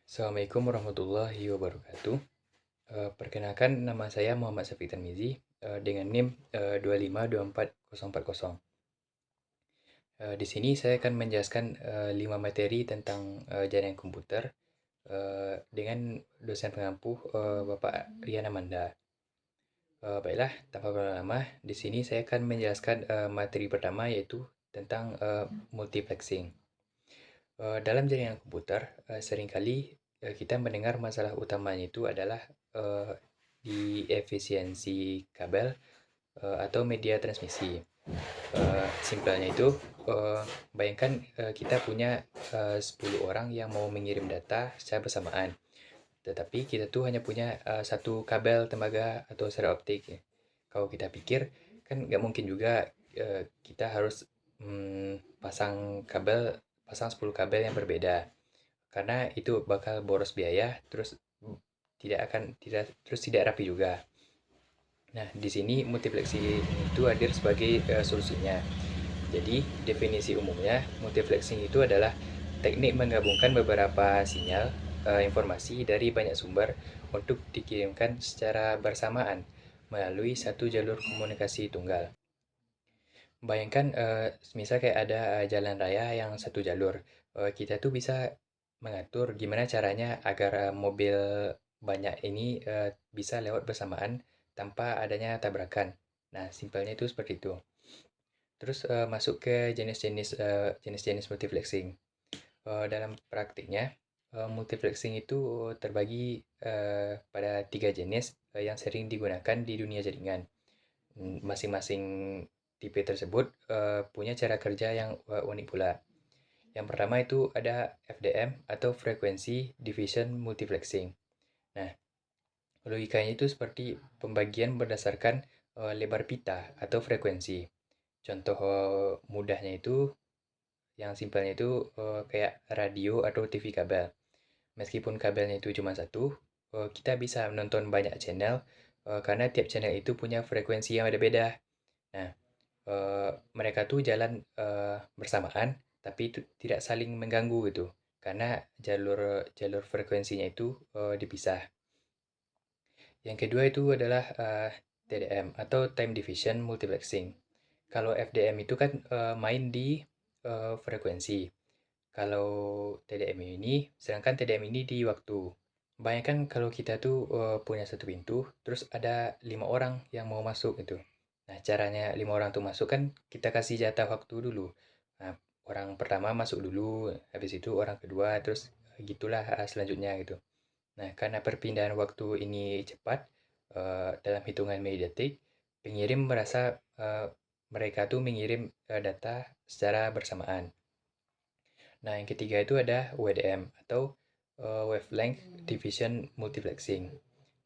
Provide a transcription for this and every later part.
Assalamualaikum warahmatullahi wabarakatuh. Perkenalkan nama saya Muhammad Syafiq Tarmizi dengan NIM 2524040. Di sini saya akan menjelaskan 5 materi tentang jaringan komputer dengan dosen pengampu Bapak Rian Amanda. Baiklah, tanpa berlama-lama, di sini saya akan menjelaskan materi pertama yaitu tentang multiplexing. Dalam jaringan komputer, seringkali kita mendengar masalah utamanya itu adalah eh, di efisiensi kabel atau media transmisi. Simpelnya itu, eh, bayangkan kita punya 10 orang yang mau mengirim data secara bersamaan. Tetapi kita tuh hanya punya satu kabel tembaga atau secara optik. Kalau kita pikir, kan nggak mungkin juga kita harus pasang 10 kabel yang berbeda karena itu bakal boros biaya terus tidak rapi juga. Nah, di sini multiplexing itu hadir sebagai solusinya. Jadi, definisi umumnya multiplexing itu adalah teknik menggabungkan beberapa sinyal informasi dari banyak sumber untuk dikirimkan secara bersamaan melalui satu jalur komunikasi tunggal. Bayangkan, misal kayak ada jalan raya yang satu jalur. Kita tuh bisa mengatur gimana caranya agar mobil banyak ini bisa lewat bersamaan tanpa adanya tabrakan. Nah, simpelnya itu seperti itu. Terus masuk ke jenis-jenis multiplexing. Dalam praktiknya, multiplexing itu terbagi pada tiga jenis yang sering digunakan di dunia jaringan. Masing-masing tipe tersebut punya cara kerja yang unik pula. Yang pertama itu ada FDM atau Frequency Division Multiplexing. Nah, logikanya itu seperti pembagian berdasarkan lebar pita atau frekuensi. Contoh mudahnya itu, yang simpelnya itu kayak radio atau TV kabel. Meskipun kabelnya itu cuma satu, kita bisa menonton banyak channel karena tiap channel itu punya frekuensi yang beda-beda. Nah, mereka tuh jalan bersamaan, tapi itu tidak saling mengganggu gitu, karena jalur jalur frekuensinya itu dipisah. Yang kedua itu adalah TDM atau Time Division Multiplexing. Kalau FDM itu kan main di frekuensi. Kalau TDM ini, sedangkan TDM ini di waktu. Bayangkan kalau kita tuh punya satu pintu, terus ada 5 orang yang mau masuk gitu. Nah, caranya 5 orang tuh masuk kan kita kasih jatah waktu dulu. Nah, orang pertama masuk dulu, habis itu orang kedua, terus gitulah selanjutnya gitu. Nah, karena perpindahan waktu ini cepat, dalam hitungan milidetik, pengirim merasa mereka tuh mengirim data secara bersamaan. Nah, yang ketiga itu ada WDM atau Wavelength Division Multiplexing.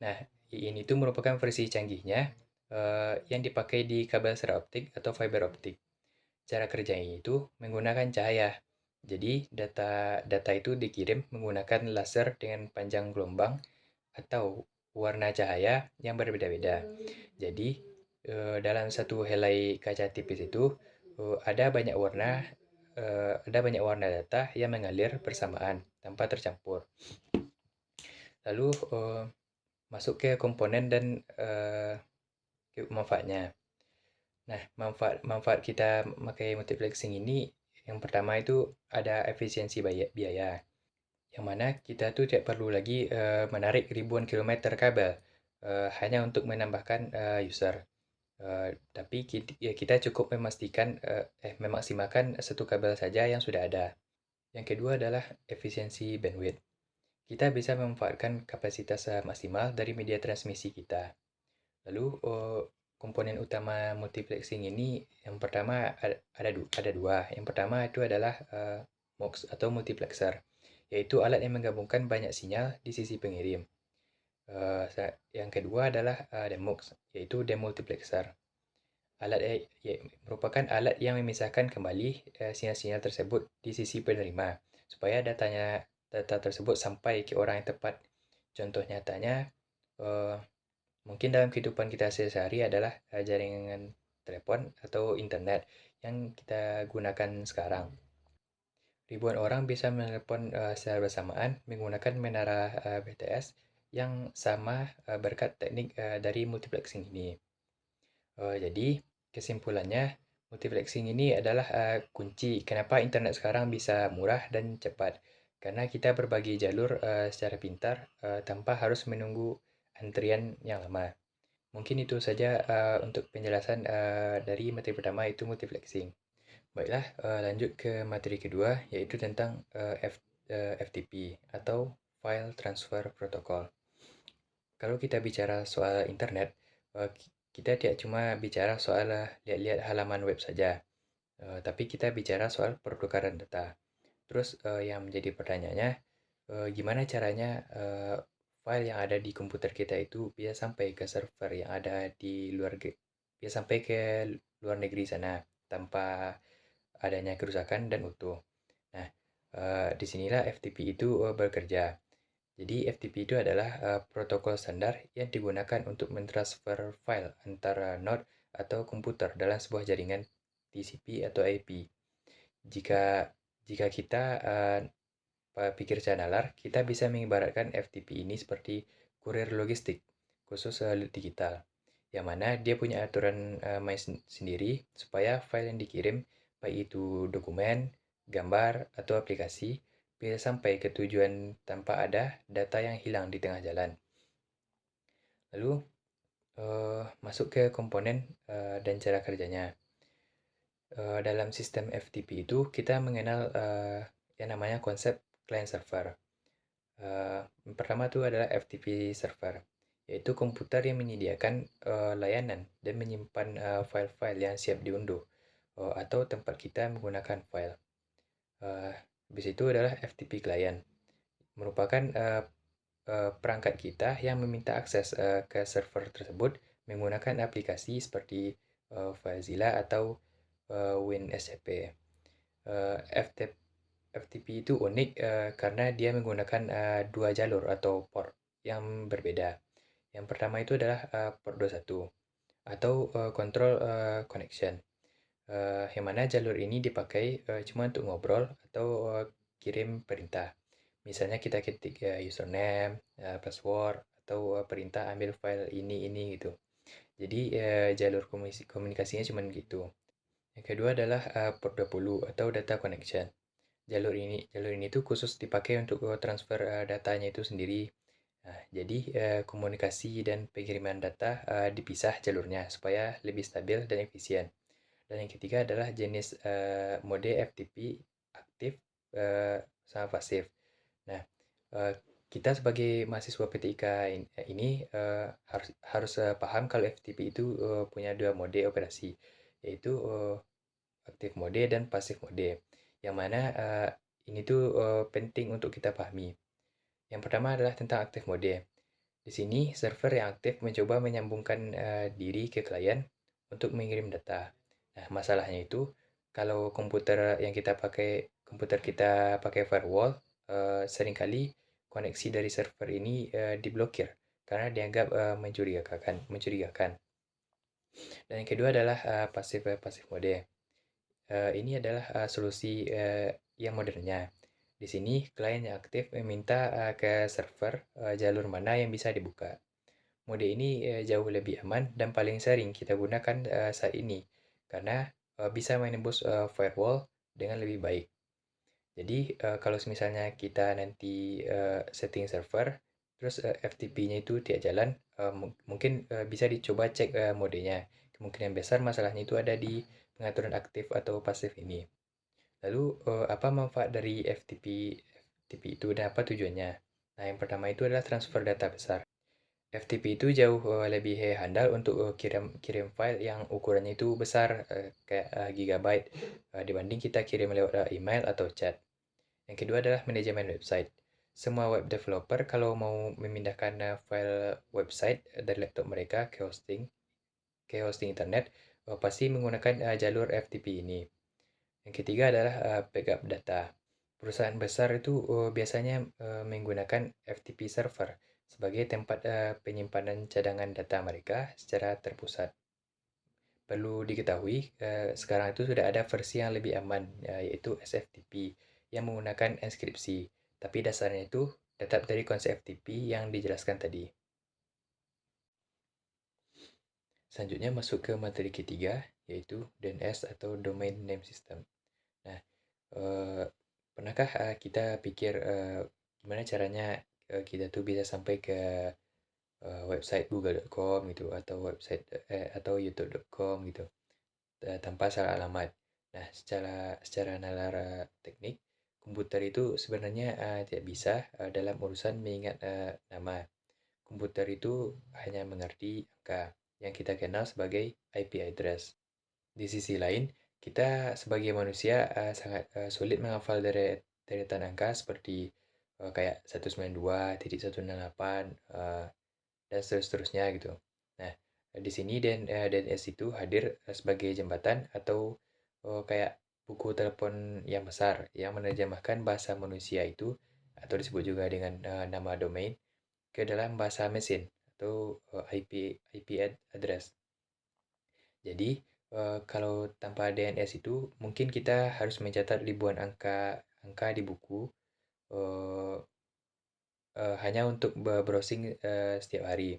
Nah, ini tuh merupakan versi canggihnya yang dipakai di kabel serat optik atau fiber optik. Cara kerjanya itu menggunakan cahaya. Jadi, data itu dikirim menggunakan laser dengan panjang gelombang atau warna cahaya yang berbeda-beda. Jadi, dalam satu helai kaca tipis itu ada banyak warna data yang mengalir bersamaan tanpa tercampur. Lalu masuk ke komponen dan manfaatnya. Nah, manfaat kita memakai multiplexing ini yang pertama itu ada efisiensi biaya. Yang mana kita tuh tidak perlu lagi menarik ribuan kilometer kabel hanya untuk menambahkan user. Tapi kita cukup memaksimalkan satu kabel saja yang sudah ada. Yang kedua adalah efisiensi bandwidth. Kita bisa memanfaatkan kapasitas maksimal dari media transmisi kita. Lalu komponen utama multiplexing ini yang pertama ada dua. Yang pertama itu adalah MUX atau multiplexer, yaitu alat yang menggabungkan banyak sinyal di sisi pengirim. Yang kedua adalah DEMUX, yaitu demultiplexer. Merupakan alat yang memisahkan kembali sinyal-sinyal tersebut di sisi penerima supaya data tersebut sampai ke orang yang tepat. Contoh nyatanya eh, mungkin dalam kehidupan kita sehari-hari adalah jaringan telepon atau internet yang kita gunakan sekarang. Ribuan orang bisa menelepon secara bersamaan menggunakan menara BTS yang sama berkat teknik dari multiplexing ini. Jadi, kesimpulannya, multiplexing ini adalah kunci kenapa internet sekarang bisa murah dan cepat. Karena kita berbagi jalur secara pintar tanpa harus menunggu antrian yang lama. Mungkin itu saja untuk penjelasan dari materi pertama, itu multiplexing. Baiklah, lanjut ke materi kedua, yaitu tentang FTP atau File Transfer Protocol. Kalau kita bicara soal internet, kita tidak cuma bicara soal lihat-lihat halaman web saja, tapi kita bicara soal pertukaran data. Terus yang menjadi pertanyaannya, gimana caranya file yang ada di komputer kita itu bisa sampai ke server yang ada di bisa sampai ke luar negeri sana tanpa adanya kerusakan dan utuh. Nah, disinilah FTP itu bekerja. Jadi FTP itu adalah protokol standar yang digunakan untuk mentransfer file antara node atau komputer dalam sebuah jaringan TCP atau IP. Jika jika kita pikir secara nalar, kita bisa mengibaratkan FTP ini seperti kurir logistik khusus digital, yang mana dia punya aturan main sendiri supaya file yang dikirim, baik itu dokumen, gambar, atau aplikasi, bisa sampai ke tujuan tanpa ada data yang hilang di tengah jalan. Lalu masuk ke komponen dan cara kerjanya. Dalam sistem FTP itu kita mengenal yang namanya konsep client server. Yang pertama itu adalah FTP server, yaitu komputer yang menyediakan layanan dan menyimpan file-file yang siap diunduh atau tempat kita menggunakan file. Habis itu adalah FTP client, merupakan perangkat kita yang meminta akses ke server tersebut menggunakan aplikasi seperti FileZilla atau WinSCP. FTP itu unik karena dia menggunakan dua jalur atau port yang berbeda. Yang pertama itu adalah port 21 atau control connection, yang mana jalur ini dipakai cuma untuk ngobrol atau kirim perintah. Misalnya kita ketik username, password, atau perintah ambil file ini gitu. Jadi jalur komunikasinya cuma gitu. Yang kedua adalah port 20 atau data connection. Jalur ini tuh khusus dipakai untuk transfer datanya itu sendiri. Nah, jadi komunikasi dan pengiriman data dipisah jalurnya supaya lebih stabil dan efisien. Dan yang ketiga adalah jenis mode FTP aktif sama pasif. Nah, eh, kita sebagai mahasiswa PTIK ini harus harus paham kalau FTP itu punya dua mode operasi, yaitu aktif mode dan pasif mode. Yang mana ini tuh penting untuk kita pahami. Yang pertama adalah tentang aktif mode. Di sini server yang aktif mencoba menyambungkan diri ke klien untuk mengirim data. Nah, masalahnya itu kalau komputer kita pakai firewall, seringkali koneksi dari server ini diblokir karena dianggap mencurigakan. Dan yang kedua adalah pasif mode. Ini adalah solusi yang modernnya. Di sini klien yang aktif meminta ke server jalur mana yang bisa dibuka. Mode ini jauh lebih aman dan paling sering kita gunakan saat ini karena bisa menembus firewall dengan lebih baik. Jadi kalau misalnya kita nanti setting server, terus FTP-nya itu tidak jalan, mungkin bisa dicoba cek modenya. Kemungkinan besar masalahnya itu ada di pengaturan aktif atau pasif ini. Lalu apa manfaat dari FTP itu dan apa tujuannya? Nah, yang pertama itu adalah transfer data besar. FTP itu jauh lebih handal untuk kirim file yang ukurannya itu besar, kayak gigabyte, dibanding kita kirim lewat email atau chat. Yang kedua adalah manajemen website. Semua web developer kalau mau memindahkan file website dari laptop mereka ke hosting internet, pasti menggunakan jalur FTP ini. Yang ketiga adalah backup data. Perusahaan besar itu biasanya menggunakan FTP server sebagai tempat penyimpanan cadangan data mereka secara terpusat. Perlu diketahui, sekarang itu sudah ada versi yang lebih aman, yaitu SFTP, yang menggunakan enkripsi, tapi dasarnya itu tetap dari konsep FTP yang dijelaskan tadi. Selanjutnya masuk ke materi ketiga, yaitu DNS atau Domain Name System. Nah, pernahkah kita pikir gimana caranya kita tuh bisa sampai ke website google.com gitu atau website atau youtube.com gitu tanpa salah alamat. Nah, secara nalar teknik, komputer itu sebenarnya tidak bisa dalam urusan mengingat nama. Komputer itu hanya mengerti angka yang kita kenal sebagai IP address. Di sisi lain, kita sebagai manusia sangat sulit menghafal deretan angka seperti kayak 192.168 dan seterusnya gitu. Nah, di sini DNS itu hadir sebagai jembatan atau kayak buku telepon yang besar yang menerjemahkan bahasa manusia itu atau disebut juga dengan nama domain ke dalam bahasa mesin atau IP address. Jadi, kalau tanpa DNS itu mungkin kita harus mencatat ribuan angka di buku eh, hanya untuk browsing setiap hari.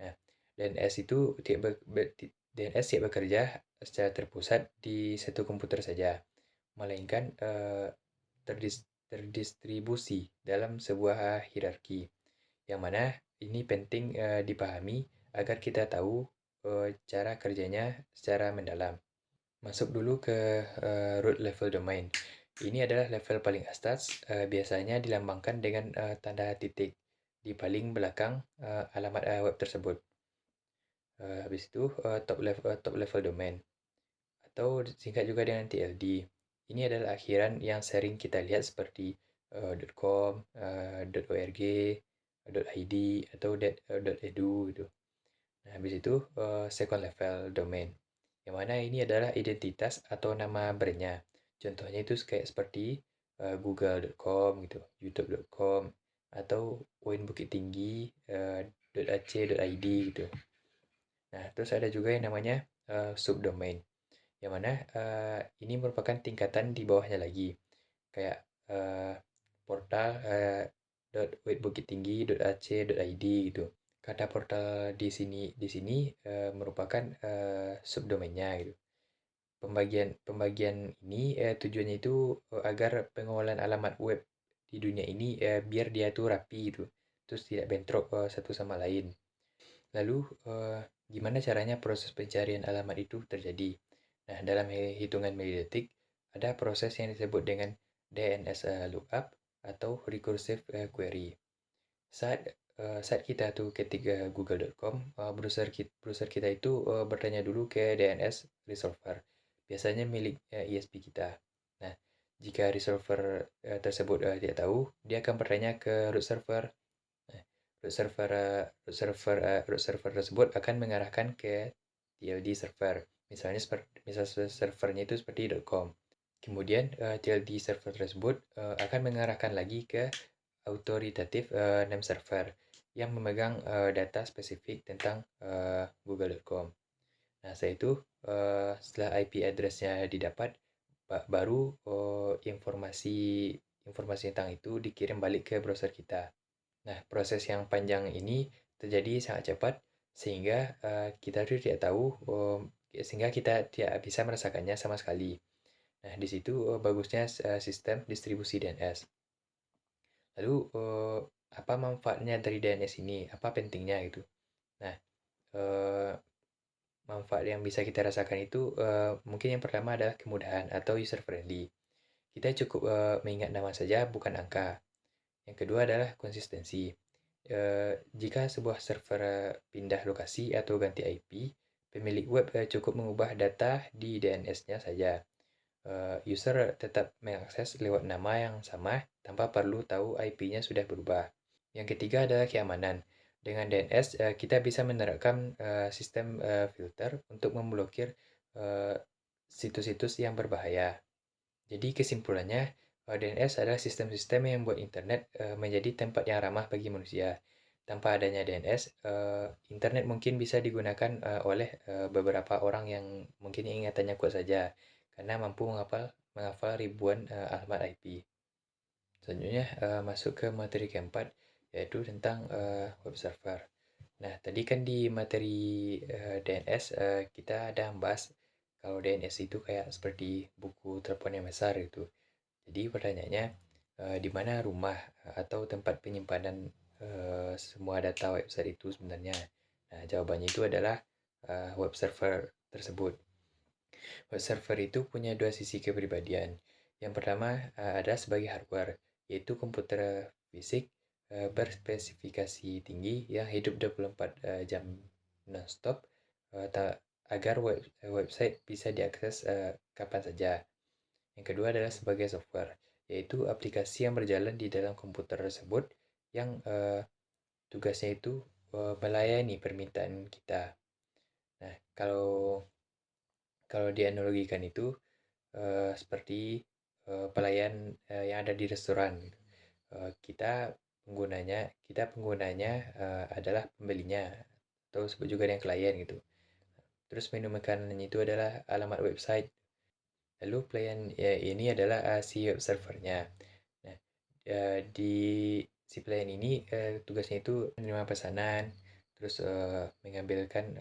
Nah, DNS itu DNS tidak bekerja secara terpusat di satu komputer saja, melainkan terdistribusi dalam sebuah hierarki, yang mana ini penting dipahami agar kita tahu cara kerjanya secara mendalam. Masuk dulu ke root level domain. Ini adalah level paling atas, biasanya dilambangkan dengan tanda titik di paling belakang alamat web tersebut. Habis itu top level domain atau singkat juga dengan TLD. Ini adalah akhiran yang sering kita lihat seperti .com, .org, .id atau .edu gitu. Nah, habis itu second level domain, yang mana ini adalah identitas atau nama brandnya. Contohnya itu kayak seperti google.com gitu, youtube.com, atau UIN Bukit Tinggi, .ac.id gitu. Nah, terus ada juga yang namanya subdomain, yang mana ini merupakan tingkatan di bawahnya lagi, kayak portal .bukittinggi.ac.id gitu. Kata portal di sini merupakan subdomainnya gitu. Pembagian ini tujuannya itu agar pengelolaan alamat web di dunia ini biar dia tuh rapi gitu, terus tidak bentrok satu sama lain. Lalu gimana caranya proses pencarian alamat itu terjadi? Nah, dalam hitungan milidetik ada proses yang disebut dengan DNS lookup atau recursive query. Saat kita tuh ketik google.com, browser kita itu bertanya dulu ke DNS resolver, biasanya milik ISP kita. Nah, jika resolver tersebut tidak tahu, dia akan bertanya ke root server. Nah, root server tersebut akan mengarahkan ke TLD server. Misal servernya itu seperti .com. Kemudian TLD server tersebut akan mengarahkan lagi ke authoritative name server yang memegang data spesifik tentang google.com. Nah, setelah itu setelah IP address-nya didapat, baru informasi tentang itu dikirim balik ke browser kita. Nah, proses yang panjang ini terjadi sangat cepat sehingga kita tidak tahu sehingga kita tidak bisa merasakannya sama sekali. Nah, di situ bagusnya sistem distribusi DNS. Lalu apa manfaatnya dari DNS ini? Apa pentingnya gitu? Nah, eh, manfaat yang bisa kita rasakan itu mungkin yang pertama adalah kemudahan atau user friendly. Kita cukup mengingat nama saja, bukan angka. Yang kedua adalah konsistensi. Jika sebuah server pindah lokasi atau ganti IP, pemilik web cukup mengubah data di DNS-nya saja. User tetap mengakses lewat nama yang sama tanpa perlu tahu IP-nya sudah berubah. Yang ketiga adalah keamanan. Dengan DNS, kita bisa menerapkan sistem filter untuk memblokir eh, situs-situs yang berbahaya. Jadi kesimpulannya, DNS adalah sistem-sistem yang membuat internet menjadi tempat yang ramah bagi manusia. Tanpa adanya DNS, internet mungkin bisa digunakan oleh beberapa orang yang mungkin ingatannya kuat saja, karena mampu menghafal ribuan alamat IP. Selanjutnya masuk ke materi keempat, yaitu tentang web server. Nah, tadi kan di materi DNS kita ada membahas kalau DNS itu kayak seperti buku telepon yang besar gitu. Jadi pertanyaannya, di mana rumah atau tempat penyimpanan semua data website itu sebenarnya? Nah, jawabannya itu adalah web server tersebut. Web server itu punya dua sisi kepribadian. Yang pertama adalah sebagai hardware, yaitu komputer fisik berspesifikasi tinggi yang hidup 24 jam non-stop agar website bisa diakses kapan saja. Yang kedua adalah sebagai software, yaitu aplikasi yang berjalan di dalam komputer tersebut yang tugasnya itu melayani permintaan kita. Nah, kalau kalau dianalogikan itu seperti pelayan yang ada di restoran. Kita pengunanya adalah pembelinya atau sebut juga dengan klien gitu. Terus menu makanannya itu adalah alamat website. Lalu pelayan ini adalah si web servernya. Nah, di si pelayan ini tugasnya itu menerima pesanan, terus mengambilkan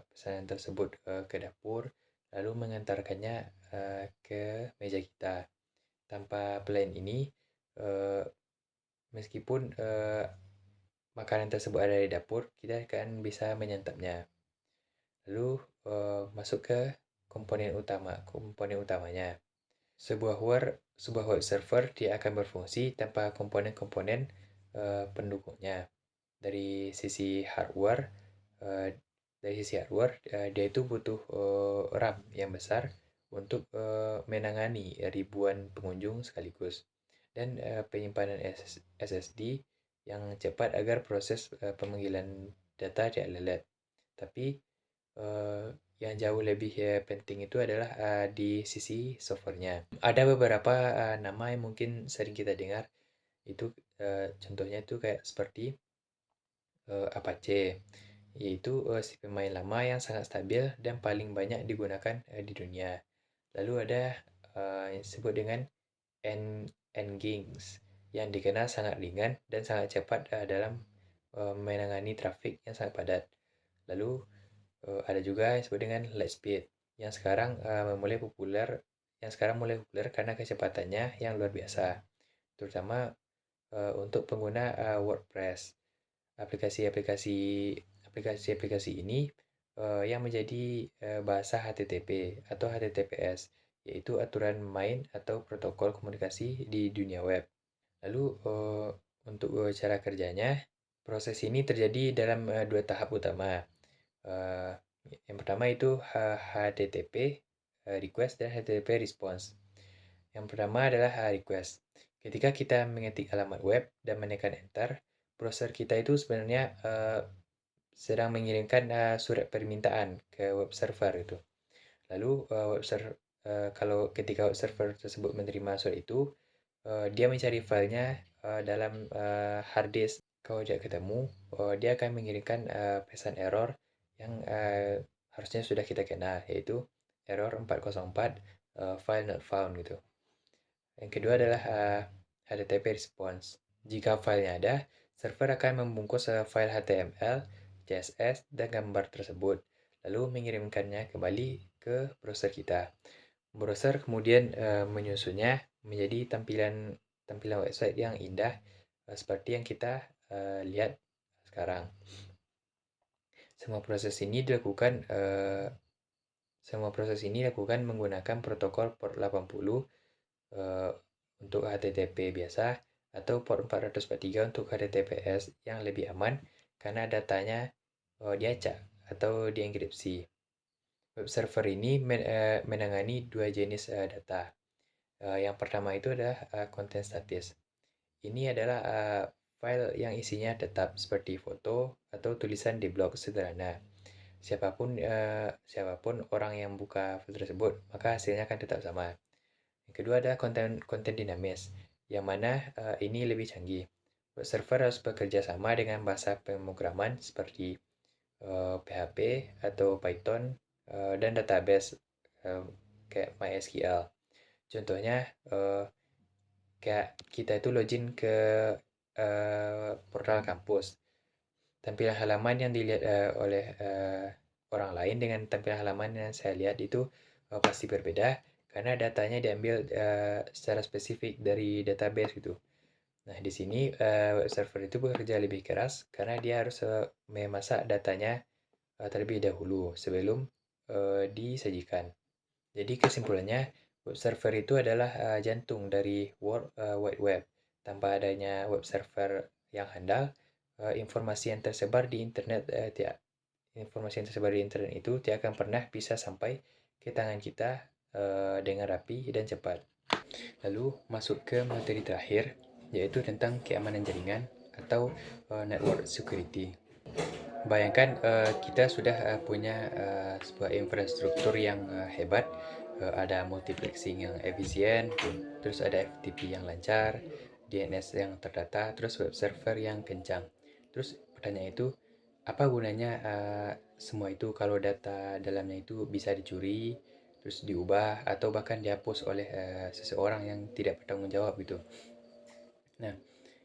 pesanan tersebut ke dapur, lalu mengantarkannya ke meja kita. Tanpa pelayan ini, eh, meskipun makanan tersebut ada di dapur, kita akan bisa menyantapnya. Lalu masuk ke komponen utamanya. Sebuah web server dia akan berfungsi tanpa komponen-komponen pendukungnya. Dari sisi hardware, eh, dia itu butuh RAM yang besar untuk menangani ribuan pengunjung sekaligus dan penyimpanan SSD yang cepat agar proses pemanggilan data tidak lelet. Tapi yang jauh lebih penting itu adalah di sisi softwarenya. Ada beberapa nama yang mungkin sering kita dengar, itu contohnya itu kayak seperti Apache, yaitu si pemain lama yang sangat stabil dan paling banyak digunakan di dunia. Lalu ada yang disebut dengan Nginx, yang dikenal sangat ringan dan sangat cepat dalam menangani trafik yang sangat padat. Lalu ada juga yang disebut dengan Lightspeed, yang sekarang mulai populer karena kecepatannya yang luar biasa, terutama untuk pengguna WordPress. Aplikasi-aplikasi ini yang menjadi bahasa HTTP atau HTTPS, yaitu aturan main atau protokol komunikasi di dunia web. Lalu untuk cara kerjanya, proses ini terjadi dalam dua tahap utama. Eh, yang pertama itu HTTP request dan HTTP response. Yang pertama adalah request. Ketika kita mengetik alamat web dan menekan enter, browser kita itu sebenarnya sedang mengirimkan surat permintaan ke web server itu. Lalu kalau ketika web server tersebut menerima surat itu, dia mencari filenya dalam hard disk. Kalau tidak ketemu, dia akan mengirimkan pesan error yang harusnya sudah kita kenal, yaitu error 404 file not found gitu. Yang kedua adalah HTTP response. Jika filenya ada, server akan membungkus file HTML, CSS, dan gambar tersebut, lalu mengirimkannya kembali ke browser kita. Browser kemudian menyusunnya menjadi tampilan website yang indah seperti yang kita lihat sekarang. Semua proses ini dilakukan menggunakan protokol port 80 untuk HTTP biasa atau port 443 untuk HTTPS yang lebih aman karena datanya diacak atau dienkripsi. Web server ini menangani dua jenis data. Yang pertama itu adalah konten statis. Ini adalah file yang isinya tetap seperti foto atau tulisan di blog sederhana. Siapapun orang yang buka file tersebut, maka hasilnya akan tetap sama. Yang kedua adalah konten dinamis, yang mana ini lebih canggih. Web server harus bekerja sama dengan bahasa pemrograman seperti PHP atau Python dan database kayak MySQL. Contohnya Kayak kita itu login ke portal kampus. Tampilan halaman yang dilihat oleh orang lain dengan tampilan halaman yang saya lihat itu pasti berbeda karena datanya diambil secara spesifik dari database gitu. Nah, di sini web server itu bekerja lebih keras karena dia harus memasak datanya terlebih dahulu sebelum disajikan. Jadi kesimpulannya, web server itu adalah jantung dari World Wide Web. Tanpa adanya web server yang handal, informasi yang tersebar di internet itu tidak akan pernah bisa sampai ke tangan kita dengan rapi dan cepat. Lalu masuk ke materi terakhir, yaitu tentang keamanan jaringan atau network security. Bayangkan kita sudah punya sebuah infrastruktur yang hebat, ada multiplexing yang efisien, terus ada FTP yang lancar, DNS yang terdata, terus web server yang kencang. Terus pertanyaan itu, apa gunanya semua itu kalau data dalamnya itu bisa dicuri, terus diubah, atau bahkan dihapus oleh seseorang yang tidak bertanggung jawab gitu. Nah,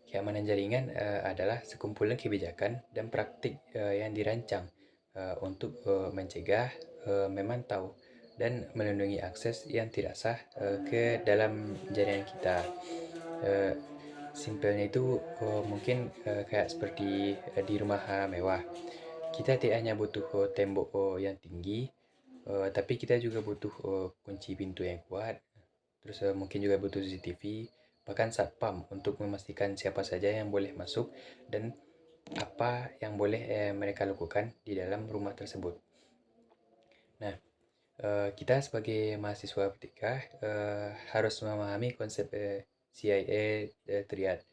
keamanan jaringan adalah sekumpulan kebijakan dan praktik yang dirancang untuk mencegah, memantau, dan melindungi akses yang tidak sah ke dalam jaringan kita. Uh, Simpelnya itu mungkin kayak seperti di rumah mewah. Kita tidak hanya butuh tembok yang tinggi, tapi kita juga butuh kunci pintu yang kuat, terus mungkin juga butuh CCTV, bahkan satpam untuk memastikan siapa saja yang boleh masuk dan apa yang boleh mereka lakukan di dalam rumah tersebut. Nah, kita sebagai mahasiswa Merdeka harus memahami konsep CIA Triad,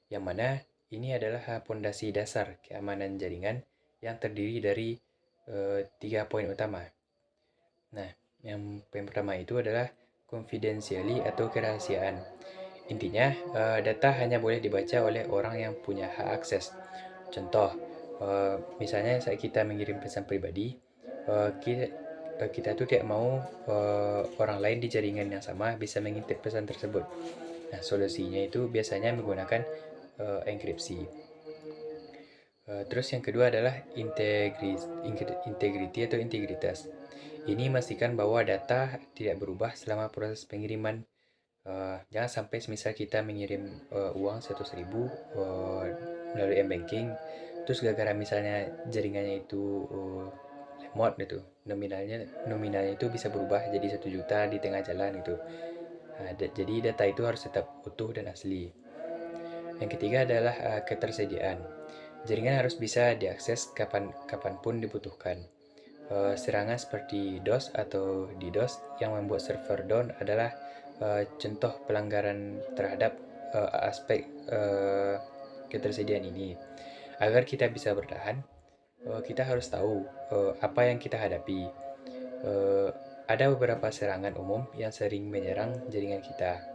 yang mana ini adalah pondasi dasar keamanan jaringan yang terdiri dari 3 poin utama. Nah, yang pertama itu adalah confidentiality atau kerahasiaan. Intinya, data hanya boleh dibaca oleh orang yang punya hak akses. Contoh, misalnya saat kita mengirim pesan pribadi, kita tuh tidak mau orang lain di jaringan yang sama bisa mengintip pesan tersebut. Nah, solusinya itu biasanya menggunakan enkripsi. Terus yang kedua adalah integrity atau integritas. Ini memastikan bahwa data tidak berubah selama proses pengiriman. Jangan sampai semisal kita mengirim uang 100.000 melalui m-banking, terus gara-gara misalnya jaringannya itu lemot gitu, nominalnya itu bisa berubah jadi 1 juta di tengah jalan gitu. Jadi data itu harus tetap utuh dan asli. Yang ketiga adalah ketersediaan. Jaringan harus bisa diakses kapanpun dibutuhkan. Serangan seperti DOS atau DDoS yang membuat server down adalah contoh pelanggaran terhadap aspek ketersediaan ini. Agar kita bisa bertahan, kita harus tahu apa yang kita hadapi. Ada beberapa serangan umum yang sering menyerang jaringan kita.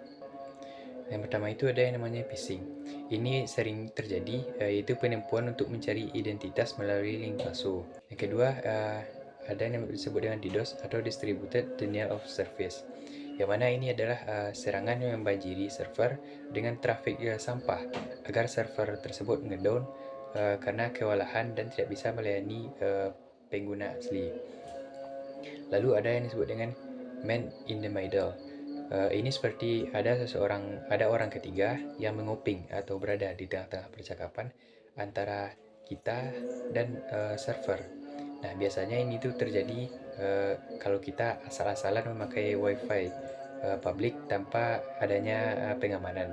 Yang pertama itu ada yang namanya phishing. Ini sering terjadi, yaitu penipuan untuk mencari identitas melalui link palsu. Yang kedua, ada yang disebut dengan DDoS atau Distributed Denial of Service, yang mana ini adalah serangan yang membanjiri server dengan trafik sampah agar server tersebut ngedown karena kewalahan dan tidak bisa melayani pengguna asli. Lalu ada yang disebut dengan man in the middle. Ini seperti ada orang ketiga yang menguping atau berada di tengah-tengah percakapan antara kita dan server. Nah, biasanya ini tuh terjadi kalau kita asal-asalan memakai WiFi publik tanpa adanya pengamanan.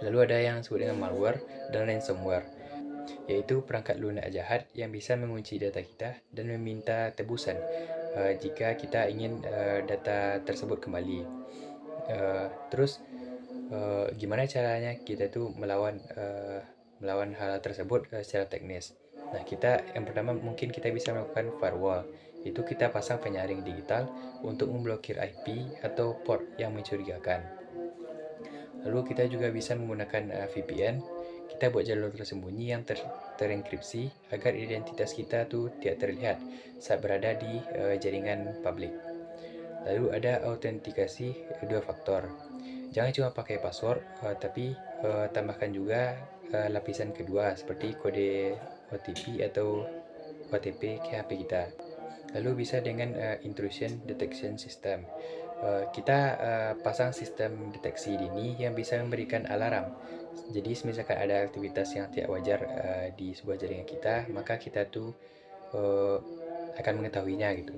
Lalu ada yang disebut dengan malware dan ransomware, yaitu perangkat lunak jahat yang bisa mengunci data kita dan meminta tebusan jika kita ingin data tersebut kembali. Terus gimana caranya kita tuh melawan hal tersebut secara teknis. Nah, yang pertama mungkin kita bisa melakukan firewall. Itu kita pasang penyaring digital untuk memblokir IP atau port yang mencurigakan. Lalu kita juga bisa menggunakan VPN. Kita buat jalur tersembunyi yang terenkripsi agar identitas kita tuh tidak terlihat saat berada di jaringan publik. Lalu ada autentikasi 2 faktor. Jangan cuma pakai password, tapi tambahkan juga lapisan kedua seperti kode OTP atau OTP ke HP kita. Lalu bisa dengan intrusion detection system. Kita pasang sistem deteksi dini yang bisa memberikan alarm. Jadi misalkan ada aktivitas yang tidak wajar di sebuah jaringan kita, maka kita tuh uh, akan mengetahuinya gitu.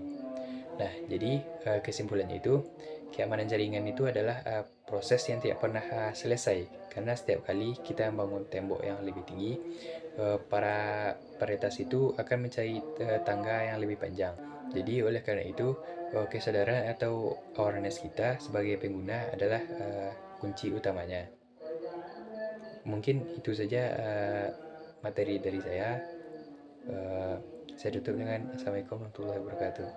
Nah, jadi kesimpulannya itu keamanan jaringan itu adalah proses yang tidak pernah selesai, karena setiap kali kita membangun tembok yang lebih tinggi, para peretas itu akan mencari tangga yang lebih panjang. Jadi oleh karena itu kesadaran atau awareness kita sebagai pengguna adalah kunci utamanya. Mungkin itu saja materi dari saya. Uh, saya tutup dengan Assalamualaikum warahmatullahi wabarakatuh.